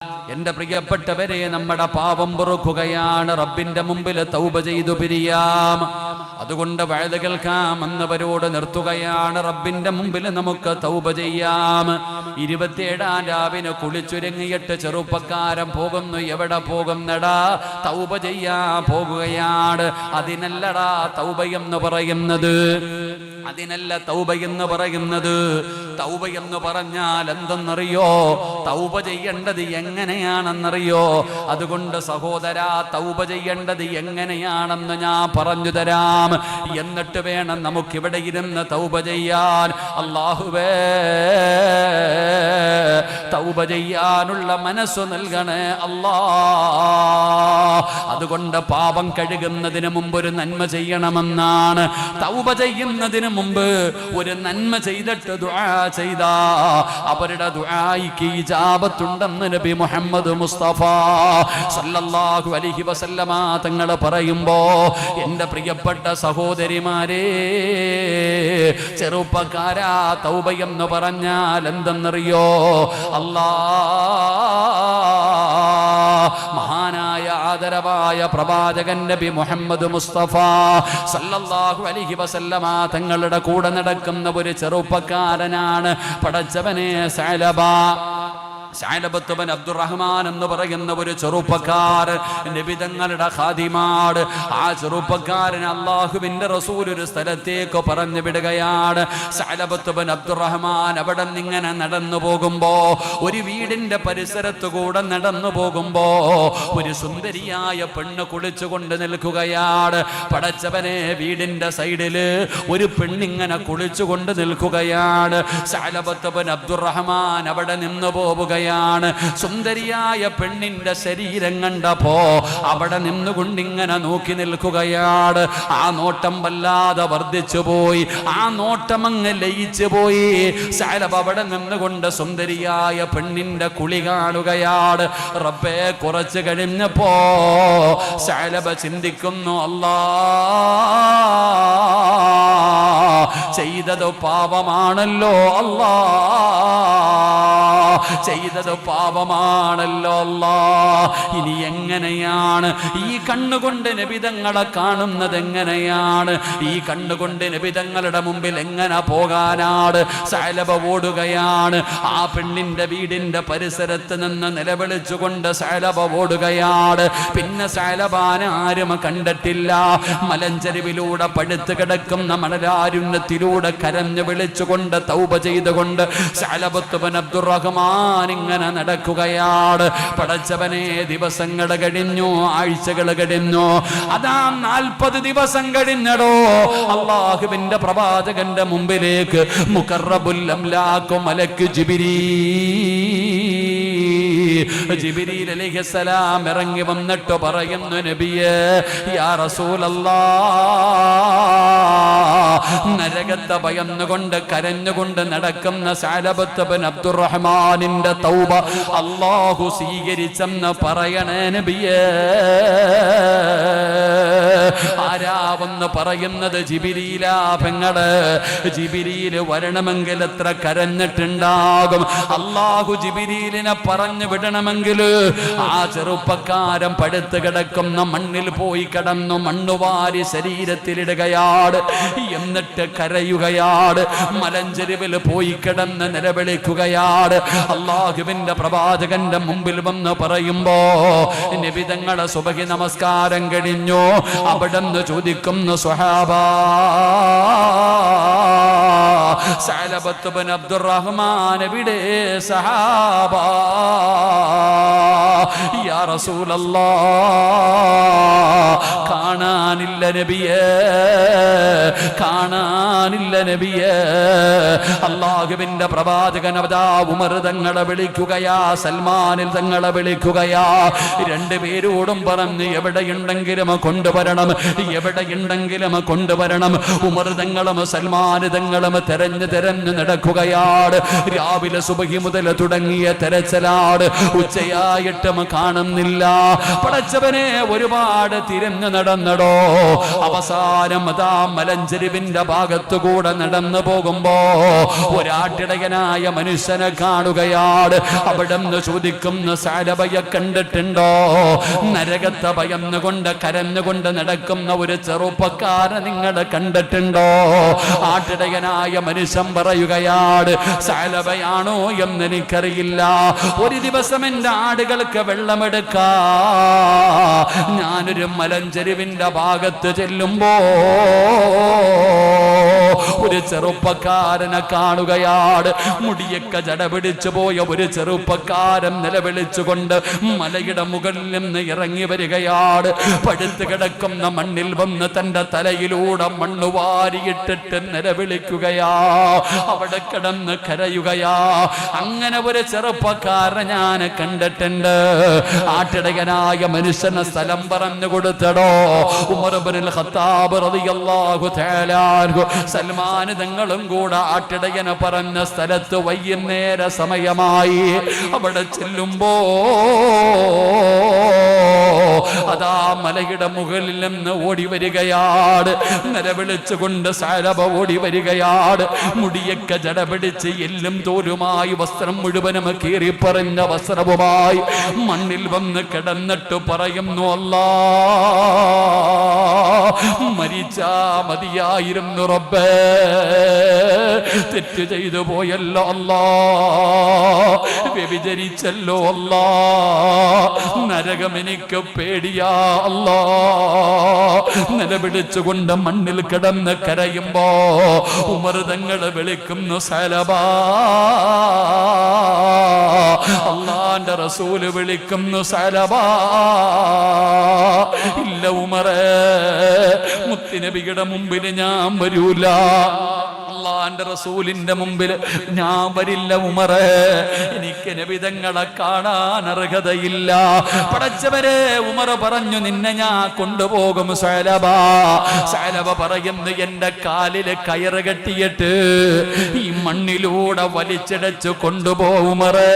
എന്റെ പ്രിയപ്പെട്ടവരെ, നമ്മുടെ പാപം പൊറുക്കുകയാണ്, റബ്ബിന്റെ മുമ്പിൽ തൗബ ചെയ്തു പിരിയാം. അതുകൊണ്ട് വഅദ കേൾക്കാം എന്നവരോട് നിർത്തുകയാണ്, റബ്ബിന്റെ മുമ്പിൽ നമുക്ക് തൗബ ചെയ്യാം. 27-ാം രാവിന് കുളിച്ചുരങ്ങിയിട്ട് ചെറുപ്പക്കാരൻ പോകുന്നു. എവിടെ പോകുന്നടാ? തൗബ ചെയ്യാൻ പോകുകയാണ്. അതിനല്ലടാ തൗബയെന്ന് പറയുന്നത്, അതിനല്ല തൗബയെന്ന് പറയുന്നത്. തൗബയെന്ന് പറഞ്ഞാൽ എന്തെന്നറിയോ? തൗബ ചെയ്യേണ്ടത് എങ്ങനെയാണെന്നറിയോ? അതുകൊണ്ട് സഹോദരാ, തൗബ ചെയ്യേണ്ടത് എങ്ങനെയാണെന്ന് ഞാൻ പറഞ്ഞു തരാം. എന്നിട്ട് വേണം നമുക്കിവിടെ ഇരുന്ന് തൗബ ചെയ്യാൻ. അല്ലാഹുവേ, തൗബ ചെയ്യാനുള്ള മനസ്സ് നൽകണേ അല്ലാ. അതുകൊണ്ട് പാപം കഴുകുന്നതിന് മുമ്പ് ഒരു നന്മ ചെയ്യണമെന്നാണ്. തൗബ ചെയ്യുന്നതിന് മുമ്പ് ഒരു നന്മ ചെയ്തിട്ട് ദുആ ചെയ്താ അവരുടെ ദുആയ്ക്ക് ഇജാബത്തുണ്ടെന്ന് നബി മുഹമ്മദ് മുസ്തഫ സല്ലല്ലാഹു അലൈഹി വസല്ലമ തങ്ങൾ പറയുമ്പോ, എൻ്റെ പ്രിയപ്പെട്ട സഹോദരിമാരെ, ചെറുപ്പക്കാരാ, തൗബയെന്ന് പറഞ്ഞാൽ എന്തെന്നറിയോ? മഹാനായ ആദരവായ പ്രവാചകൻ നബി മുഹമ്മദ് മുസ്തഫ സല്ലല്ലാഹു അലൈഹി വസല്ലമ തങ്ങളുടെ കൂടെ നടക്കുന്ന ഒരു ചെറുപ്പക്കാരനാണ് പടച്ചവനെ സഅലബത്ത് ബിൻ അബ്ദുറഹ്മാൻ എന്ന് പറയുന്ന ഒരു ചെറുപ്പക്കാരൻ നബി തങ്ങളുടെ ഖാദിമാണ്. ആ ചെറുപ്പക്കാരൻ അല്ലാഹുവിന്റെ റസൂൽ ഒരു സ്ഥലത്തേക്ക് പറഞ്ഞു വിടുകയാണ്. സഅലബത്ത് ബിൻ അബ്ദുറഹ്മാൻ അവിടെ നിന്നിങ്ങനെ നടന്നു പോകുമ്പോ, ഒരു വീടിന്റെ പരിസരത്ത് കൂടെ നടന്നു പോകുമ്പോ ഒരു സുന്ദരിയായ പെണ്ണ് കുളിച്ചുകൊണ്ട് നിൽക്കുകയാണ്. പടച്ചവനെ, വീടിന്റെ സൈഡില് ഒരു പെണ്ണിങ്ങനെ കുളിച്ചുകൊണ്ട് നിൽക്കുകയാണ്. സഅലബത്ത് ബിൻ അബ്ദുറഹ്മാൻ അവിടെ നിന്ന് പോവുക. സുന്ദരിയായ പെണ്ണിന്റെ ശരീരം കണ്ടപ്പോ അവിടെ നിന്നുകൊണ്ടിങ്ങനെ നോക്കി നിൽക്കുകയാണ്. ആ നോട്ടം വല്ലാതെ വർദ്ധിച്ചു പോയി, ആ നോട്ടം അങ്ങ് ലയിച്ചു പോയി. സഅലബ അവിടെ നിന്നുകൊണ്ട് സുന്ദരിയായ പെണ്ണിന്റെ കുളി കാണുകയാണ്. റബ്ബേ, കുറച്ച് കഴിഞ്ഞപ്പോ സഅലബ ചിന്തിക്കുന്നു, അല്ലാ, ചെയ്തത് പാപമാണല്ലോ, അല്ലാ, ചെയ്തത് പാപമാണല്ലോ അല്ലാ. ഇനി എങ്ങനെയാണ് ഈ കണ്ണുകൊണ്ട് നബിതങ്ങളെ കാണുന്നത്? എങ്ങനെയാണ് ഈ കണ്ണുകൊണ്ട് നബിതങ്ങളുടെ മുമ്പിൽ എങ്ങനെ പോകാനാണ്? സഅലബ ഓടുകയാണ്. ആ പെണ്ണിന്റെ വീടിന്റെ പരിസരത്ത് നിന്ന് നിലവിളിച്ചുകൊണ്ട് സഅലബ ഓടുകയാണ്. പിന്നെ സഅലബാനെ ആരും കണ്ടിട്ടില്ല. മലഞ്ചെരുവിലൂടെ പഴുത്ത് കിടക്കുന്ന മണലാരുണ്യത്തിലൂടെ കരഞ്ഞു വിളിച്ചുകൊണ്ട് തൗബ ചെയ്തുകൊണ്ട് സഅലബത്ത് ബിൻ അബ്ദുറഹ്മാൻ ഇങ്ങനെ നടക്കുകയാണ്. പടച്ചവനെ, ദിവസങ്ങൾ കഴിഞ്ഞു, ആഴ്ചകൾ കഴിഞ്ഞു. അതാ 40 ദിവസം കഴിഞ്ഞടോ, അല്ലാഹുവിന്റെ പ്രവാചകന്റെ മുമ്പിലേക്ക് മുഖറബുൽ അംലാഖ് മലക്ക് ജിബ്രീൽ അലൈഹിസ്സലാം ഇറങ്ങി വന്നിട്ട് പറയുന്നു, നബിയേ, യാ റസൂലല്ലാഹ്, നരകത്തെ ഭയന്നുകൊണ്ട് കരഞ്ഞുകൊണ്ട് നടക്കുന്ന സഅലബത്ത് ബിൻ അബ്ദുറഹ്മാനിന്റെ തൗബ അല്ലാഹു സ്വീകരിച്ചെന്ന് പറയണേ നബിയേ. ആരാവെന്ന് പറയുന്നത് ജിബ്രീലാ പെങ്ങള്. ജിബ്രീല് വരണമെങ്കിൽ എത്ര കരഞ്ഞിട്ടുണ്ടാകും. അല്ലാഹു ജിബ്രീലിനെ പറഞ്ഞു വിടണമെങ്കിൽ ആ ചെറുപ്പക്കാരൻ പടുത്ത് കിടക്കുന്ന മണ്ണിൽ പോയി കിടന്നു മണ്ണുവാരി ശരീരത്തിലിടുകയാണ്. എന്നിട്ട് കരയുകയാണ്. മലഞ്ചെരുവിൽ പോയി കിടന്ന് നിലവിളിക്കുകയാണ്. അല്ലാഹുവിന്റെ പ്രവാചകന്റെ മുമ്പിൽ വന്ന് പറയുമ്പോ, നബി തങ്ങളുടെ സുബഹി നമസ്കാരം കഴിഞ്ഞു. അവിടെന്ന് ചോദിക്കുന്നു, സ്വഹാബാ, സഅലബത്ത് ബിൻ അബ്ദുറഹ്മാൻ എവിടെ? സഹാബാ, യാ റസൂലല്ലാഹ്, കാണാനില്ല നബിയേ, കാണാനില്ല നബിയേ. അല്ലാഹുവിന്റെ പ്രവാചകൻ അതാ ഉമർ തങ്ങളെ വിളിക്കുകയാ, സൽമാനിൽ തങ്ങളെ വിളിക്കുകയാ. രണ്ടുപേരോടും പറഞ്ഞു, എവിടെയുണ്ടെങ്കിലും കൊണ്ടുവരണം, എവിടെയുണ്ടെങ്കിലും കൊണ്ടുവരണം. ഉമർ തങ്ങളും സൽമാൻ തങ്ങളും തെരഞ്ഞു നടക്കുകയാണ്. രാവിലെ സുബഹി മുതൽ തുടങ്ങിയ തെരച്ചിലാണ്. ഉച്ചയായിട്ടും കാണുന്നില്ല. കാണുന്നില്ല. പടച്ചവനെ ഒരുപാട് തിരഞ്ഞു നടന്നടോ. അവസാനം അതാ മലഞ്ചെരുവിന്റെ ഭാഗത്തുകൂടെ നടന്നു പോകുമ്പോ ഒരാട്ടിടയനായ മനുഷ്യനെ കാണുകയാണ്. അവിടെ നിന്ന് ചോദിക്കുന്നു, സഅലബയെ കണ്ടിട്ടുണ്ടോ? നരകത്തെ ഭയന്നുകൊണ്ട് കരഞ്ഞുകൊണ്ട് നടക്കുന്ന ഒരു ചെറുപ്പക്കാരനെ നിങ്ങൾ കണ്ടിട്ടുണ്ടോ? ആട്ടിടയനായ മനുഷ്യൻ പറയുകയാണ്, സഅലബയാണോ എന്ന് എനിക്കറിയില്ല. ഒരു ദിവസം എന്റെ ആടുകൾക്ക് വെള്ളമെടുക്കാ ഞാനൊരു മലഞ്ചെരുവിന്റെ ഭാഗത്ത് ചെല്ലുമ്പോ ഒരു ചെറുപ്പക്കാരനെ കാണുകയാണ്. മുടിയൊക്കെ ജട പിടിച്ചു പോയ ഒരു ചെറുപ്പക്കാരൻ നിലവിളിച്ചുകൊണ്ട് മലയുടെ മുകളിൽ നിന്ന് ഇറങ്ങി വരികയാണ്. പഴുത്ത് കിടക്കുന്ന മണ്ണിൽ വന്ന് തന്റെ തലയിലൂടെ മണ്ണ് വാരിയിട്ടിട്ട് നിലവിളിക്കുകയാ. അവിടെ കിടന്ന് കരയുകയാ. അങ്ങനെ ഒരു ചെറുപ്പക്കാരനെ ഞാൻ കണ്ടിട്ടുണ്ട്. ആട്ടിടയനായ മനുഷ്യന് സ്ഥലം പറഞ്ഞു കൊടുത്തടോ. ഉമർ ഇബ്നുൽ ഖത്താബ് റളിയല്ലാഹു തആല അൻഹു സൽമാൻ തങ്ങളും കൂടെ ആട്ടിടയനെ പറഞ്ഞ സ്ഥലത്ത് വൈകുന്നേര സമയമായി. അവിടെ ചെല്ലുമ്പോ അതാ മലയുടെ മുകളിൽ നിന്ന് ഓടി വരികയാണ്. നിലവിളിച്ചുകൊണ്ട് സഅലബ ഓടി വരികയാണ്. മുടിയൊക്കെ ജട പിടിച്ച് എല്ലും തോലുമായി വസ്ത്രം മുഴുവനും കീറിപ്പറഞ്ഞ വസ്ത്രവുമായി മണ്ണിൽ വന്ന് കിടന്നിട്ട് പറയുന്നു, അല്ലാ മരിച്ചാ മതിയായിരുന്നു റബ്ബേ, തെറ്റ് ചെയ്തു പോയല്ലോ അല്ലാ, വ്യഭിചരിച്ചല്ലോ അല്ലാ, നരകം എനിക്ക് പേടിയാ അല്ലാ. നിലവിളിച്ചുകൊണ്ട് മണ്ണിൽ കിടന്ന് കരയുമ്പോ ഉമർ തങ്ങൾ വിളിക്കുന്നു, സഅലബാ. അല്ലാഹുവിന്റെ റസൂൽ വിളിക്കുന്നു, സഅലബാ. ഇല്ല ഉമറേ, മുത്തുനബിയുടെ മുമ്പിൽ ഞാൻ വരൂല. അല്ലാഹുവിന്റെ റസൂലിന്റെ മുമ്പിൽ ഞാൻ വരില്ല ഉമറേ. എനിക്ക് നബി തങ്ങളെ കാണാൻ അർഹതയില്ല. പടച്ചവരെ, ഉമർ പറഞ്ഞു, നിന്നെ ഞാൻ കൊണ്ടുപോകും സഅലബ. സഅലബ പറയുന്നു, എന്റെ കാലിൽ കയറ് കെട്ടിയിട്ട് ഈ മണ്ണിലൂടെ വലിച്ചിടച്ചു കൊണ്ടുപോകും ഉമറേ,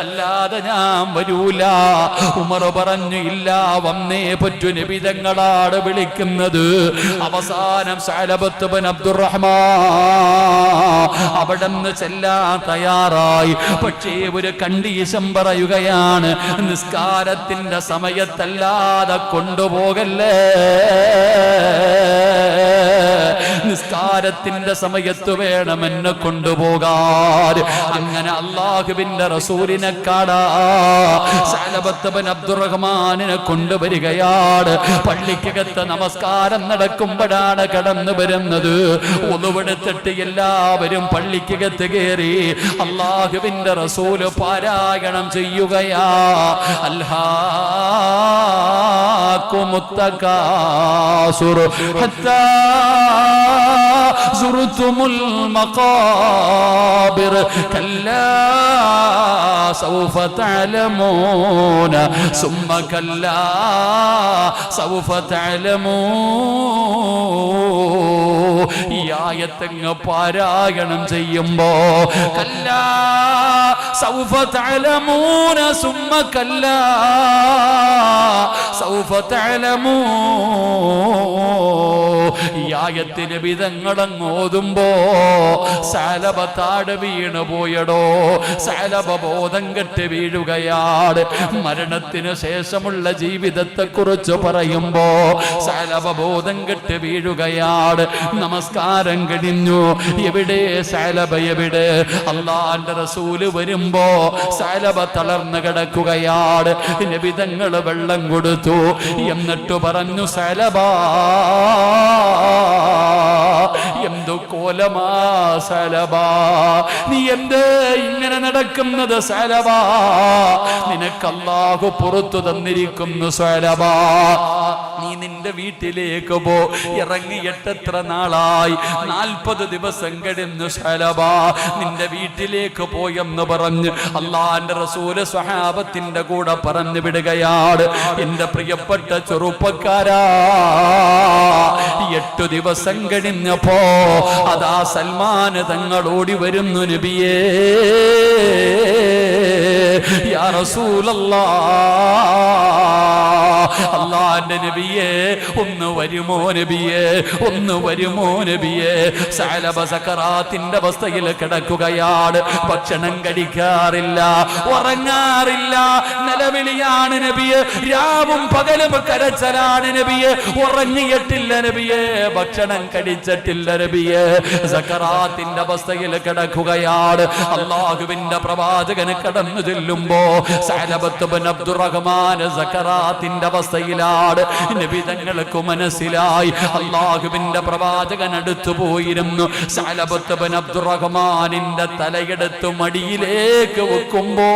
അല്ലാതെ ഞാൻ വരൂല. ഉമർ പറഞ്ഞു, ഇല്ല, വന്നേ പറ്റു, നബി തങ്ങളാണ് വിളിക്കുന്നത്. അവസാനം സഅലബത്ത് ബിൻ അബ്ദുറഹ്മാൻ അവിടെ നിന്ന് ചെല്ലാൻ തയ്യാറായി. പക്ഷേ ഒരു കണ്ടീഷൻ പറയുകയാണ്, നിസ്കാരത്തിന്റെ സമയത്തല്ലാതെ കൊണ്ടുപോകല്ലേ, നിസ്കാരത്തിന്റെ സമയത്ത് വേണം എന്നെ കൊണ്ടുപോകാൻ. അങ്ങനെ അല്ലാഹുവിന്റെ റസൂലിനെ കാണാ സഅലബത്ത് ബിൻ അബ്ദുറഹ്മാനിനെ കൊണ്ടുവരികയാണ്. പള്ളിക്കകത്ത് നമസ്കാരം നടക്കുമ്പോഴാണ് കടന്നു വരുന്നത്. ഒന്നുവെടുത്തിട്ട് എല്ലാവരും പള്ളിക്കകത്ത് കയറി അല്ലാഹുവിന്റെ റസൂല് പാരായണം ചെയ്യുകയാ. അൽഹാകുമുത്തകാസുർ ഹത്താ സുർതുമുൽ മഖാബിർ കല്ലാ സൗഫ തഅലമൂന സുമ്മ കല്ലാ സൗഫ തഅലമൂൻ. ഈ ആയത്തങ്ങ് പാരായണം ചെയ്യുമ്പോ കല്ലാ സൗഫ തഅലമൂന സുമ്മ കല്ലാ സൗഫ തഅലമൂൻ. ഈ ആയത്തിന് വിധങ്ങളങ്ങ് ഓതുമ്പോ സഅലബ താഴെ വീണ് പോയടോ. സഅലബ ബോധം കെട്ട് വീഴുകയാണ്. മരണത്തിന് ശേഷമുള്ള ജീവിതത്തെ കുറിച്ച് പറയുമ്പോ സഅലബ ബോധം കെട്ട് വീഴുകയാണ്. നമസ്കാരം കഴിഞ്ഞു. എവിടെ സഅലബ, എവിടെ? അല്ലാഹുവിന്റെ റസൂല് വരുമ്പോ സഅലബ തളർന്നു കിടക്കുകയാണ്. നബി തങ്ങൾ വെള്ളം കൊടുത്തു. എന്നിട്ട് പറഞ്ഞു, സഅലബ, എന്തു കോലമാ സഅലബ, നീ എന്തേ ഇങ്ങനെ നടക്കുന്നത് സഅലബ? നിനക്ക് അല്ലാഹു പുറത്തു തന്നിരിക്കുന്നു സഅലബ. നീ നിന്റെ വീട്ടിലേക്ക് പോ. ഇറങ്ങിയിട്ട് എത്ര നാളായി? 40 ദിവസം കഴിഞ്ഞു സഅലബ. നിന്റെ വീട്ടിലേക്ക് പോയെന്ന് പറഞ്ഞ് അല്ലാഹുവിന്റെ റസൂല് സ്വഹാബത്തിന്റെ കൂടെ പറഞ്ഞു വിടുകയാണ്. എന്റെ പ്രിയപ്പെട്ട ചെറുപ്പക്കാരാ, 8 ദിവസം കഴിഞ്ഞപ്പോ അതാ സൽമാൻ തങ്ങൾ ഓടി വരുന്നു, നബിയേ, യാ റസൂലല്ലാഹ്, അല്ലാഹുവിന്റെ നബിയേ ഒന്ന് വരുമോ നബിയേ, ഒന്ന് വരുമോ നബിയേ. സഅലബ സക്കറാത്തിന്റെ അവസ്ഥയിൽ കിടക്കുകയാണ്, ഭക്ഷണം കഴിക്കാറില്ല, ഉറങ്ങാറില്ല, നിലവിളിയാണ് നബിയെ, രാവും പകലും കരച്ചലാണ് നബിയെ, ഉറങ്ങിയിട്ടില്ല നബിയെ, ഭക്ഷണം കഴിച്ചിട്ടില്ല നബിയെ, സക്കറാത്തിന്റെ അവസ്ഥയിൽ കിടക്കുകയാണ്. അല്ലാഹുവിന്റെ പ്രവാചകന് കടന്നു ചെല്ലുമ്പോ സഅലബത്ത് ഇബ്നു അബ്ദുറഹ്മാൻ സക്കറാത്തിന്റെ അവസ്ഥയിലാണ്. നബി തങ്ങൾക്ക് മനസ്സിലായി, അല്ലാഹുവിന്റെ പ്രവാചകൻ അടുത്തു പോയിരുന്നു. സഅലബത്ത് ഇബ്നു അബ്ദുറഹ്മാനിന്റെ തലയെടുത്ത് മടിയിലേക്ക് വെക്കുമ്പോ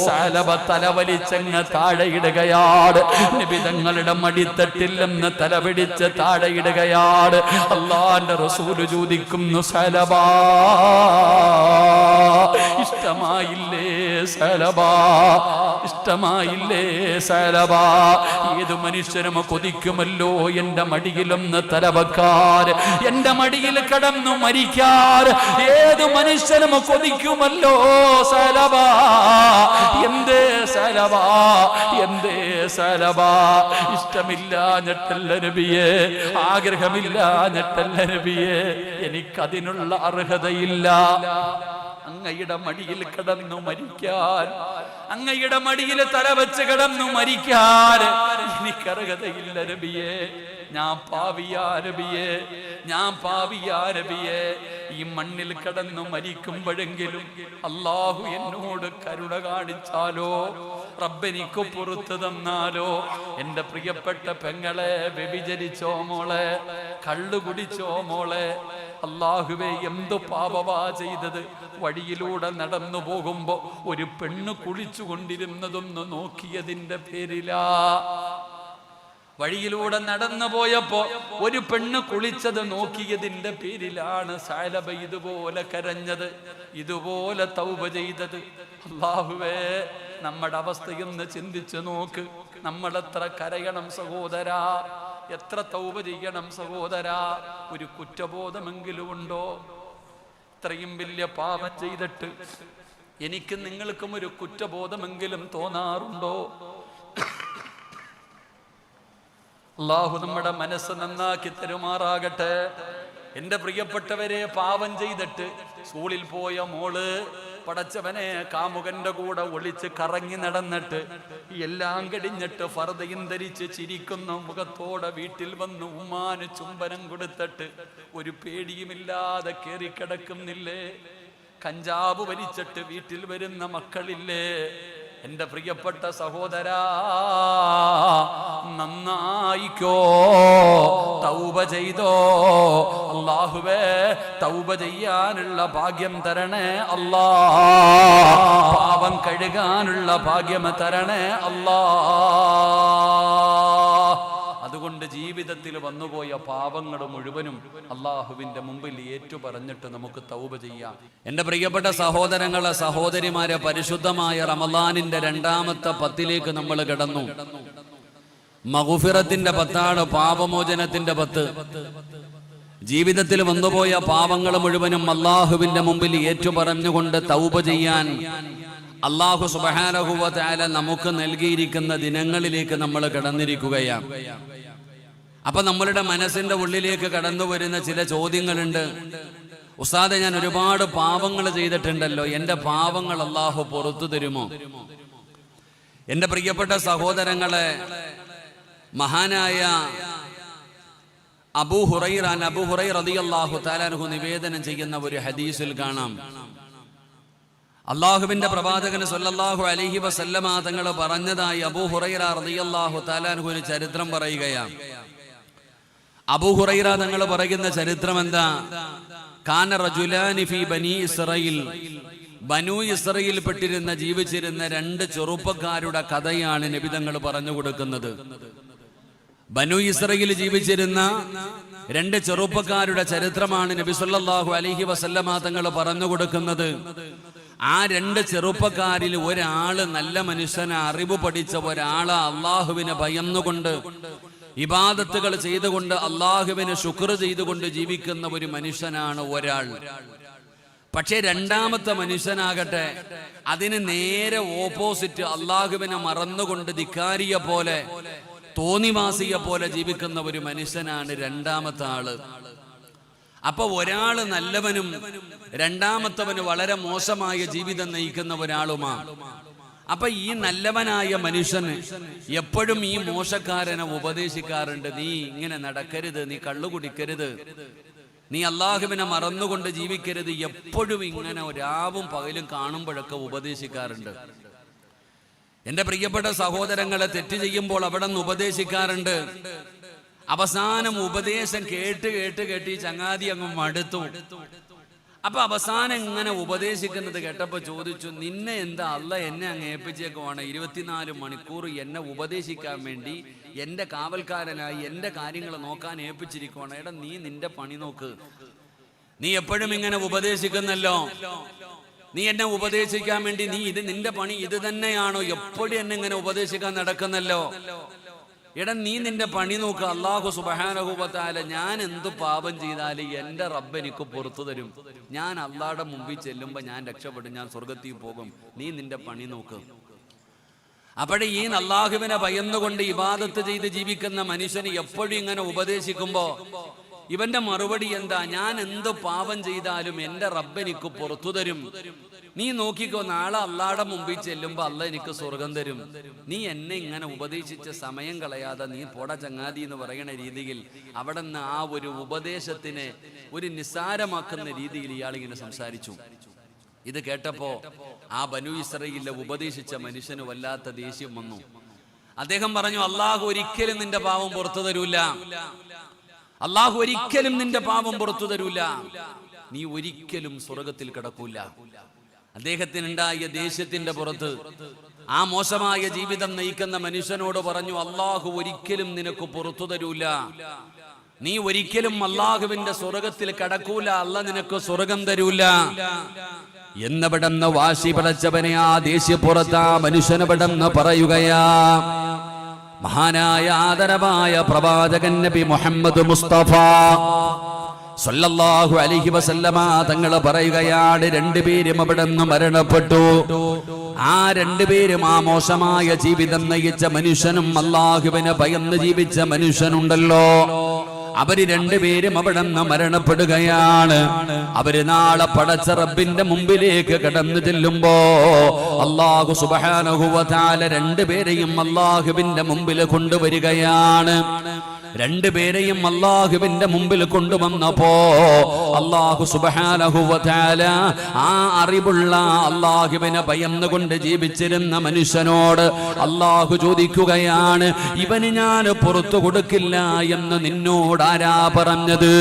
സഅലബ തലവലിച്ചങ്ങ് താഴെയിടുകയാണ്. നബി തങ്ങളുടെ മടിത്തട്ടിൽ നിന്ന് തലപിടിച്ച് താഴെയിടുകയാണ്. അല്ലാഹുവിന്റെ റസൂൽ ചോദിക്കുന്നു, സഅലബ ഇഷ്ടമായില്ലേ സഅലബ, ഇഷ്ടമായില്ലേ സഅലബ? ഏതു മനുഷ്യനും കൊതിക്കുമല്ലോ എന്റെ മടിയിലൊന്ന് തലവെക്കാൻ, എന്റെ മടിയിൽ കിടന്നു മരിക്കാൻ ഏതു മനുഷ്യനും കൊതിക്കുമല്ലോ സഅലബ. എന്തേ സഅലബ, എന്തേ സഅലബ? ഇഷ്ടമില്ലാഞ്ഞിട്ടല്ല നബിയേ, ആഗ്രഹമില്ലാഞ്ഞിട്ടല്ല നബിയേ, എനിക്കതിനുള്ള അർഹതയില്ല. അങ്ങയുടെ മടിയിൽ കിടന്നു മരിക്കാൻ, അങ്ങയുടെ മടിയിൽ തലവെച്ച് കിടന്നു മരിക്കാൻ എനിക്കർഹതയില്ല നബിയേ. ഞാൻ പാവിയാ നബിയേ, ഞാൻ പാവിയാ നബിയേ. ഈ മണ്ണിൽ കിടന്നു മരിക്കുമ്പോഴെങ്കിലും അല്ലാഹു എന്നോട് കരുണ കാണിച്ചാലോ, റബ്ബെനിക്ക് പുറത്തു തന്നാലോ. എന്റെ പ്രിയപ്പെട്ട പെങ്ങളെ, വ്യഭിചരിച്ചോ മോളെ, കള്ളു കുടിച്ചോ മോളെ, അല്ലാഹുവേ എന്തു പാപവാ ചെയ്തത്? വഴിയിലൂടെ നടന്നു പോകുമ്പോ ഒരു പെണ്ണ് കുളിച്ചു കൊണ്ടിരുന്നതൊന്ന് നോക്കിയതിന്റെ പേരിലാ. വഴിയിലൂടെ നടന്നു പോയപ്പോ ഒരു പെണ്ണ് കുളിച്ചത് നോക്കിയതിന്റെ പേരിലാണ് സഅലബ ഇതുപോലെ കരഞ്ഞത്, ഇതുപോലെ തൗബ ചെയ്തത്. അല്ലാഹുവേ, നമ്മുടെ അവസ്ഥയൊന്ന് ചിന്തിച്ചു നോക്ക്. നമ്മളെത്ര കരയണം സഹോദരാ, എത്ര തൗബ ചെയ്യണം സഹോദരാ. ഒരു കുറ്റബോധമെങ്കിലും ഉണ്ടോ? ഇത്രയും വലിയ പാപം ചെയ്തിട്ട് എനിക്ക് നിങ്ങൾക്കും ഒരു കുറ്റബോധമെങ്കിലും തോന്നാറുണ്ടോ? അല്ലാഹു നമ്മുടെ മനസ്സ് നന്നാക്കി തരുമാറാകട്ടെ. എന്റെ പ്രിയപ്പെട്ടവരെ, പാപം ചെയ്തിട്ട് സ്കൂളിൽ പോയ മോള് പടച്ചവനെ കാമുകന്റെ കൂടെ ഒളിച്ച് കറങ്ങി നടന്നിട്ട് എല്ലാം കഴിഞ്ഞിട്ട് ഫർദയും ധരിച്ച് ചിരിക്കുന്ന മുഖത്തോടെ വീട്ടിൽ വന്ന് ഉമ്മാന് ചുംബനം കൊടുത്തിട്ട് ഒരു പേടിയുമില്ലാതെ കേറിക്കിടക്കുന്നില്ലേ? കഞ്ചാവ് വലിച്ചിട്ട് വീട്ടിൽ വരുന്ന മക്കളില്ലേ? എന്റെ പ്രിയപ്പെട്ട സഹോദരാ, നന്നായിക്കോ, തൗബ ചെയ്തോ. അല്ലാഹുവേ, തൗബ ചെയ്യാനുള്ള ഭാഗ്യം തരണേ അല്ലാ, പാപം കഴുകാനുള്ള ഭാഗ്യം തരണേ അല്ലാ. അതുകൊണ്ട് ജീവിതത്തിൽ വന്നുപോയ പാപങ്ങൾ മുഴുവനും അള്ളാഹുവിന്റെ മുമ്പിൽ ഏറ്റു പറഞ്ഞിട്ട് നമുക്ക് തൗബ ചെയ്യാം. എന്റെ പ്രിയപ്പെട്ട സഹോദരങ്ങളെ, സഹോദരിമാരെ, പരിശുദ്ധമായ റമളാനിന്റെ രണ്ടാമത്തെ 10ലേക്ക് നമ്മൾ കിടന്നു. മഗ്ഫിറത്തിന്റെ 10ആണ്, പാപമോചനത്തിന്റെ 10. ജീവിതത്തിൽ വന്നുപോയ പാപങ്ങൾ മുഴുവനും അള്ളാഹുവിന്റെ മുമ്പിൽ ഏറ്റു പറഞ്ഞുകൊണ്ട് തൗബ ചെയ്യാൻ അല്ലാഹു സുബ്ഹാനഹു വ തആല നമുക്ക് നൽകിയിരിക്കുന്ന ദിനങ്ങളിലേക്ക് നമ്മൾ കടന്നിരിക്കുകയാണ്. അപ്പൊ നമ്മളുടെ മനസ്സിന്റെ ഉള്ളിലേക്ക് കടന്നു വരുന്ന ചില ചോദ്യങ്ങളുണ്ട്. ഉസ്താദെ, ഞാൻ ഒരുപാട് പാപങ്ങൾ ചെയ്തിട്ടുണ്ടല്ലോ, എന്റെ പാപങ്ങൾ അല്ലാഹു പുറത്തു തരുമോ? എന്റെ പ്രിയപ്പെട്ട സഹോദരങ്ങളെ, മഹാനായ അബൂ ഹുറൈറ റളിയല്ലാഹു തആല അൻഹു നിവേദനം ചെയ്യുന്ന ഒരു ഹദീസിൽ കാണാം, അല്ലാഹുവിന്റെ പ്രവാചകൻ സല്ലല്ലാഹു അലൈഹി വസല്ലമ തങ്ങൾ പറഞ്ഞതായി അബൂ ഹുറൈറ റളിയല്ലാഹു തആല അൻഹു ഒരു ചരിത്രം പറയുകയാണ്. അബൂ ഹുറൈറ തങ്ങൾ പറയുന്ന ചരിത്രം എന്താ? കാന റജുലാനി ഫീ ബനി ഇസ്രായീൽ, ബനു ഇസ്രായേൽ പെട്ടിരുന്ന ജീവിച്ചിരുന്ന 2 ചെറുപ്പക്കാരുടെ കഥയാണ് നബി തങ്ങൾ പറഞ്ഞു കൊടുക്കുന്നത്. ബനു ഇസ്രായേൽ ജീവിച്ചിരുന്ന 2 ചെറുപ്പക്കാരുടെ ചരിത്രമാണ് നബി സല്ലല്ലാഹു അലൈഹി വസല്ലമ തങ്ങൾ പറഞ്ഞു കൊടുക്കുന്നത്. ആ 2 ചെറുപ്പക്കാരിൽ ഒരാള് നല്ല മനുഷ്യന്, അറിവ് പഠിച്ച ഒരാള്, അള്ളാഹുവിനെ ഭയന്നുകൊണ്ട് ഇബാദത്തുകൾ ചെയ്തുകൊണ്ട് അള്ളാഹുവിന് ശുക്ർ ചെയ്തുകൊണ്ട് ജീവിക്കുന്ന ഒരു മനുഷ്യനാണ് ഒരാൾ. പക്ഷേ രണ്ടാമത്തെ മനുഷ്യനാകട്ടെ അതിന് നേരെ ഓപ്പോസിറ്റ്, അള്ളാഹുവിനെ മറന്നുകൊണ്ട് ധിക്കാരിയെ പോലെ തോന്നിവാസിയെ പോലെ ജീവിക്കുന്ന ഒരു മനുഷ്യനാണ് രണ്ടാമത്തെ ആള്. അപ്പൊ ഒരാള് നല്ലവനും രണ്ടാമത്തവന് വളരെ മോശമായ ജീവിതം നയിക്കുന്ന ഒരാളുമാണ്. അപ്പൊ ഈ നല്ലവനായ മനുഷ്യന് എപ്പോഴും ഈ മോശക്കാരനെ ഉപദേശിക്കാറുണ്ട്. നീ ഇങ്ങനെ നടക്കരുത്, നീ കള്ളു കുടിക്കരുത്, നീ അള്ളാഹുവിനെ മറന്നുകൊണ്ട് ജീവിക്കരുത്. എപ്പോഴും ഇങ്ങനെ രാവും പകലും കാണുമ്പോഴൊക്കെ ഉപദേശിക്കാറുണ്ട്. എന്റെ പ്രിയപ്പെട്ട സഹോദരങ്ങളെ, തെറ്റ് ചെയ്യുമ്പോൾ അവിടെ നിന്ന് ഉപദേശിക്കാറുണ്ട്. അവസാനം ഉപദേശം കേട്ട് കേട്ട് കേട്ട് ഈ ചങ്ങാതി അങ്ങ് മടുത്തു. അപ്പൊ അവസാനം ഇങ്ങനെ ഉപദേശിക്കുന്നത് കേട്ടപ്പോ ചോദിച്ചു, നിന്നെ എന്താ അല്ല എന്നെ അങ്ങ് ഏൽപ്പിച്ചേക്കുവാണ് 24 മണിക്കൂർ എന്നെ ഉപദേശിക്കാൻ വേണ്ടി, എന്റെ കാവൽക്കാരനായി എന്റെ കാര്യങ്ങൾ നോക്കാൻ ഏൽപ്പിച്ചിരിക്കുവാണ്. എടാ, നീ നിന്റെ പണി നോക്ക്. നീ എപ്പോഴും ഇങ്ങനെ ഉപദേശിക്കുന്നല്ലോ, നീ എന്നെ ഉപദേശിക്കാൻ വേണ്ടി നിന്റെ പണി ഇത് തന്നെയാണോ? എപ്പോഴും എന്നെ ഇങ്ങനെ ഉപദേശിക്കാൻ നടക്കുന്നല്ലോ. എടാ, നീ നിന്റെ പണി നോക്ക്. അല്ലാഹു സുബ്ഹാനഹു വ തആല ഞാൻ എന്തു പാപം ചെയ്താലും എന്റെ റബ്ബ് എനിക്ക് പുറത്തു തരും. ഞാൻ അള്ളാഹുടെ മുമ്പിൽ ചെല്ലുമ്പോ ഞാൻ രക്ഷപ്പെടും, ഞാൻ സ്വർഗത്തിൽ പോകും. നീ നിന്റെ പണി നോക്ക്. അപ്പോഴേ ഈ അല്ലാഹുവിനെ ഭയന്നുകൊണ്ട് ഇബാദത്ത് ചെയ്ത് ജീവിക്കുന്ന മനുഷ്യന് എപ്പോഴും ഇങ്ങനെ ഉപദേശിക്കുമ്പോ ഇവന്റെ മറുപടി എന്താ? ഞാൻ എന്ത് പാപം ചെയ്താലും എന്റെ റബ്ബ് എനിക്ക് പുറത്തു തരും. നീ നോക്കിക്കോ, നാളെ അള്ളാഹുടെ മുമ്പിൽ ചെല്ലുമ്പോ അല്ല എനിക്ക് സ്വർഗം തരും. നീ എന്നെ ഇങ്ങനെ ഉപദേശിച്ച സമയം കളയാതെ നീ പോട ചങ്ങാതി എന്ന് പറയുന്ന രീതിയിൽ അവിടെ നിന്ന് ആ ഒരു ഉപദേശത്തിനെ ഒരു നിസ്സാരമാക്കുന്ന രീതിയിൽ ഇയാൾ ഇങ്ങനെ സംസാരിച്ചു. ഇത് കേട്ടപ്പോ ആ ബനു ഇസ്രായേലിലെ ഉപദേശിച്ച മനുഷ്യന് വല്ലാത്ത ദേഷ്യം വന്നു. അദ്ദേഹം പറഞ്ഞു, അള്ളാഹു ഒരിക്കലും നിന്റെ പാപം പുറത്തു തരൂല. അള്ളാഹു ഒരിക്കലും നിന്റെ പാപം പുറത്തു തരൂല. നീ ഒരിക്കലും സ്വർഗത്തിൽ കിടക്കൂല. അദ്ദേഹത്തിനുണ്ടായ ദേഷ്യത്തിന്റെ പുറത്ത് ആ മോശമായ ജീവിതം നയിക്കുന്ന മനുഷ്യനോട് പറഞ്ഞു, അള്ളാഹു ഒരിക്കലും നിനക്ക് പുറത്തു തരൂല. നീ ഒരിക്കലും അള്ളാഹുവിന്റെ സ്വർഗത്തിൽ കടക്കൂല. അല്ല നിനക്ക് സ്വർഗം തരൂല എന്നവിടെന്ന് വാശി പടച്ചവനെ ആ ദേഷ്യപ്പുറത്ത് ആ മനുഷ്യനവിടെന്ന് പറയുകയാ. മഹാനായ ആദരവായ പ്രവാചകൻ നബി മുഹമ്മദ് മുസ്തഫ സല്ലല്ലാഹു അലൈഹി വസല്ലമ തങ്ങൾ പറയുകയാണ്, രണ്ടുപേരും അവിടെ നിന്ന് മരണപ്പെട്ടു. ആ രണ്ടുപേരും ആ മോശമായ ജീവിതം നയിച്ച മനുഷ്യനും അല്ലാഹുവിനെ ഭയന്ന് ജീവിച്ച മനുഷ്യനുണ്ടല്ലോ, അവര് രണ്ടുപേരും അവിടെ നിന്ന് മരണപ്പെടുകയാണ്. അവര് നാളെ പടച്ച റബ്ബിന്റെ മുമ്പിലേക്ക് കടന്നു ചെല്ലുമ്പോ അല്ലാഹു സുബ്ഹാനഹു വ തആല രണ്ടുപേരെയും അല്ലാഹുവിന്റെ മുമ്പിൽ കൊണ്ടുവരികയാണ്. രണ്ടുപേരെയും അല്ലാഹുവിന്റെ മുമ്പിൽ കൊണ്ടുവന്നപ്പോ അല്ലാഹു സുബ്ഹാനഹു വ തആല ആ അറിവുള്ള അല്ലാഹുവിനെ ഭയന്നുകൊണ്ട് ജീവിച്ചിരുന്ന മനുഷ്യനോട് അല്ലാഹു ചോദിക്കുകയാണ്, ഇവന് ഞാൻ പുറത്തു കൊടുക്കില്ല എന്ന് നിന്നോട് ആരാ പറഞ്ഞത്?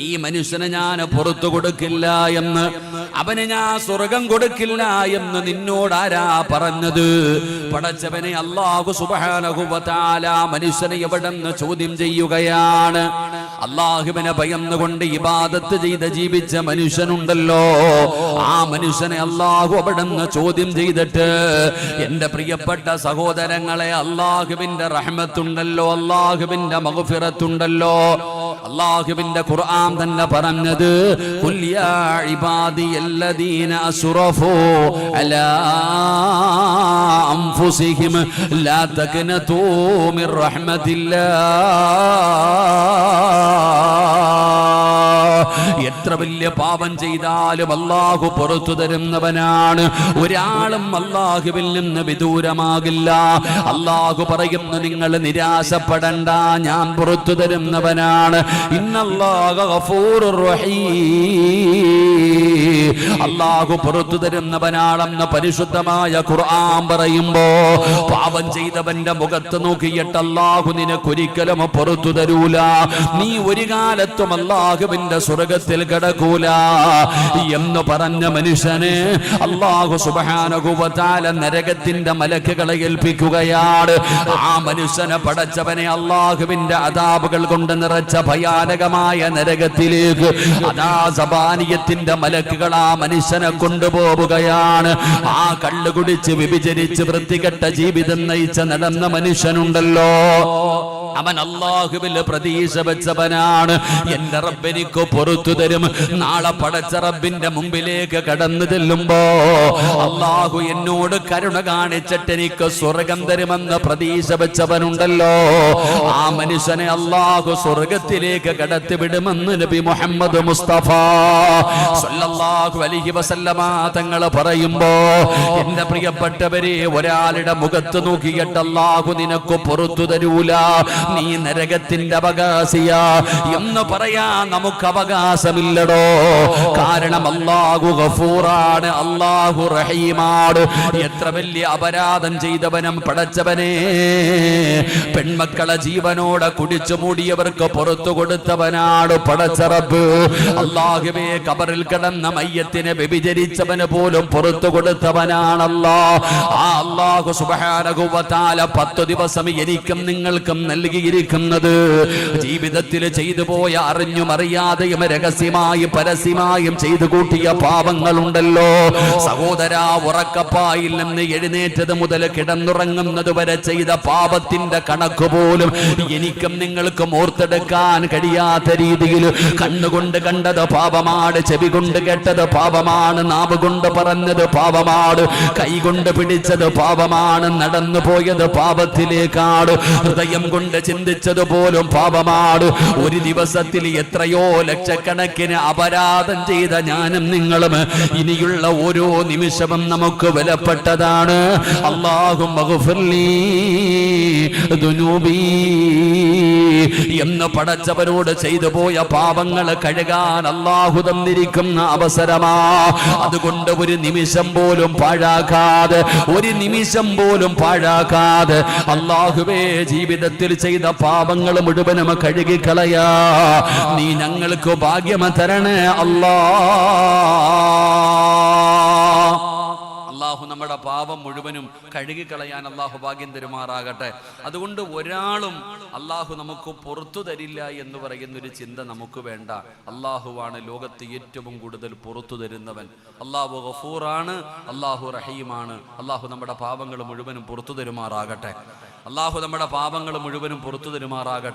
ഈ മനുഷ്യനെ ഞാൻ പുറത്തു കൊടുക്കില്ല എന്ന്, അവന് ഞാൻ സ്വർഗം കൊടുക്കില്ല എന്ന് നിന്നോട് ആരാ പറഞ്ഞത്? പടച്ചവനെ അല്ലാഹു സുബ്ഹാനഹു വ തആല മനുഷ്യനെ എവിടെന്ന് ചോദ്യം ചെയ്യുകയാണ്. അല്ലാഹുവിനെ ഭയന്നുകൊണ്ട് ഇബാദത്ത് ചെയ്ത് ജീവിച്ച മനുഷ്യനുണ്ടല്ലോ, ആ മനുഷ്യനെ അല്ലാഹു അവിടെന്ന് ചോദ്യം ചെയ്തിട്ട്, എന്റെ പ്രിയപ്പെട്ട സഹോദരങ്ങളെ, അല്ലാഹുവിന്റെ റഹ്മത്തുണ്ടല്ലോ, അല്ലാഹുവിന്റെ മഗ്ഫിറത്തുണ്ടല്ലോ. അല്ലാഹുവിന്റെ ഖുർആൻ തന്നെ പറഞ്ഞത്, ഖുൽ യാ ഇബാദിയല്ലദീന അസ്റഫൂ അലാ അൻഫുസിഹിം ലാ തഖ്നതൂ മിർ റഹ്മത്തില്ലാഹ്. എത്ര വലിയ പാപം ചെയ്താലും അല്ലാഹു പുറത്തു തരുന്നവനാണ്. ഒരാളും അല്ലാഹുവിൽ നിന്ന് വിദൂരമാകില്ല. അല്ലാഹു പറയുന്നു, നിങ്ങൾ നിരാശപ്പെടണ്ട, ഞാൻ പുറത്തു തരുന്നവനാണ്. ഇന്നല്ലാഹ ഗഫൂറുർ റഹീം. അല്ലാഹു പുറത്തു തരുന്നവനാണെന്ന് പരിശുദ്ധമായ ഖുർആൻ പറയുമ്പോ പാപം ചെയ്തവന്റെ മുഖത്ത് നോക്കിയിട്ട് അല്ലാഹു നിനക്കൊരിക്കലും പുറത്തു തരൂല. നീ ഒരു കാലത്തും അല്ലാഹുവിന്റെ സ്വർഗത്തിൽ കിടക്കൂല എന്ന് പറഞ്ഞ മനുഷ്യനെ അല്ലാഹു സുബ്ഹാനഹു വ തആല നരകത്തിന്റെ മലക്കുകളെ ഏൽപ്പിക്കുകയാണ്. ആ മനുഷ്യനെ പടച്ചവനെ അല്ലാഹുവിന്റെ അദാബുകൾ കൊണ്ട് നിറച്ച ഭയാനകമായ നരകത്തിലേക്ക് അതാ സബാനിയത്തിന്റെ മലക്കുകൾ ആ മനുഷ്യനെ കൊണ്ടുപോവുകയാണ്. ആ കള്ളു കുടിച്ച് വിഭജിച്ച് വൃത്തികെട്ട ജീവിതം നയിച്ച നടന്ന മനുഷ്യനുണ്ടല്ലോ, അവൻ അല്ലാഹുവിൽ പ്രതീക്ഷ വെച്ചവനാണ്. എന്റെ റബ്ബ് എനിക്ക് പുറത്തു തരും. നാളെ പടച്ച റബ്ബിന്റെ മുമ്പിലേക്ക് കടന്നു ചെല്ലുമ്പോ അല്ലാഹു എന്നോട് കരുണ കാണിച്ചിട്ട് എനിക്ക് സ്വർഗം തരുമെന്ന് പ്രതീക്ഷ വെച്ചവനുണ്ടല്ലോ, ആ മനുഷ്യനെ അല്ലാഹു സ്വർഗത്തിലേക്ക് കടത്തിവിടുമെന്ന് നബി മുഹമ്മദ് മുസ്തഫ സല്ലല്ലാഹു അലൈഹി വസല്ലമ തങ്ങൾ പറയുമ്പോ, എന്റെ പ്രിയപ്പെട്ടവരെ, ഒരാളുടെ മുഖത്ത് നോക്കിയിട്ട് അല്ലാഹു നിനക്ക് പുറത്തു തരൂല, നീ നരകത്തിന്റെ അവകാശിയാ എന്ന് പറയാൻ നമുക്ക് അവകാശമില്ലടോ. കാരണം അല്ലാഹു ഗഫൂറാണ്, അല്ലാഹു റഹീമാണ്. എത്ര വലിയ അപരാധം ചെയ്തവനും പടച്ചവനെ, പെൺമക്കളെ ജീവനോടെ കുടിച്ചു മൂടിയവർക്ക് പുറത്തു കൊടുത്തവനാണ് പടച്ച റബ്ബ്. അല്ലാഹുവേ, ഖബറിൽ കിടന്ന മയ്യത്തിനെ വ്യഭിചരിച്ചവന് പോലും പുറത്തു കൊടുത്തവനാണല്ലോ. ആ അല്ലാഹു സുബ്ഹാനഹു വ തആല 10 ദിവസം എനിക്കും നിങ്ങൾക്കും നൽകിയിരിക്കുന്നത് ജീവിതത്തിൽ ചെയ്തു പോയ അറിഞ്ഞും അറിയാതെയും രഹസ്യമായും പരസ്യമായും ചെയ്തു കൂട്ടിയ പാപങ്ങളുണ്ടല്ലോ സഹോദരാ. ഉറക്കപ്പായിൽ നിന്ന് എഴുന്നേറ്റത് മുതൽ കിടന്നുറങ്ങുന്നത് വരെ ചെയ്ത പാപത്തിന്റെ കണക്ക് പോലും എനിക്കും നിങ്ങൾക്കും ഓർത്തെടുക്കാൻ കഴിയാത്ത രീതിയിൽ കണ്ണുകൊണ്ട് കണ്ടത് പാപമാണ്, ചെവി കൊണ്ട് കേട്ടത് പാപമാണ്, നാവ് കൊണ്ട് പറഞ്ഞത് പാപമാണ്, കൈ കൊണ്ട് പിടിച്ചത് പാപമാണ്, നടന്നു പോയത് പാപത്തിലേക്കാണ്, ഹൃദയം കൊണ്ട് ചിന്തിച്ചത് പോലും പാപമാണ്. ഒരു ദിവസത്തിൽ എത്രയോ ലക്ഷക്കണക്കിന് അപരാധം ചെയ്ത ഞാനും നിങ്ങളും ഇനിയുള്ള ഓരോ നിമിഷവും നമുക്ക് വിലപ്പെട്ടതാണ്. അല്ലാഹുമ്മ ഗ്ഫിർലി ദുനൂബി എന്ന് പടച്ചവരോട് ചെയ്തു പോയ പാപങ്ങൾ കഴുകാൻ അല്ലാഹു തന്നിരിക്കുന്ന അവസരമാ. അതുകൊണ്ട് ഒരു നിമിഷം പോലും പാഴാക്കാതെ, ഒരു നിമിഷം പോലും പാഴാക്കാതെ അല്ലാഹുവേ, ജീവിതത്തിൽ ചെയ്ത പാപങ്ങൾ മുഴുവനും കഴുകിക്കളയാ നീ ഞങ്ങൾക്ക് ഭാഗ്യം തരണേ അല്ലാ. അല്ലാഹു നമ്മുടെ പാപം മുഴുവനും കഴുകിക്കളയാൻ അല്ലാഹു ഭാഗ്യം തരുമാറാകട്ടെ. അതുകൊണ്ട് ഒരാളും അല്ലാഹു നമുക്ക് പുറത്തു തരില്ല എന്ന് പറയുന്നൊരു ചിന്ത നമുക്ക് വേണ്ട. അല്ലാഹുവാണ് ലോകത്ത് ഏറ്റവും കൂടുതൽ പുറത്തു തരുന്നവൻ. അല്ലാഹു ഗഫൂറാണ്, അല്ലാഹു റഹീമാണ്. അല്ലാഹു നമ്മുടെ പാപങ്ങൾ മുഴുവനും പുറത്തു തരുമാറാകട്ടെ. അല്ലാഹു നമ്മുടെ പാപങ്ങൾ മുഴുവനും പുറത്തു തരുമാറാകട്ടെ.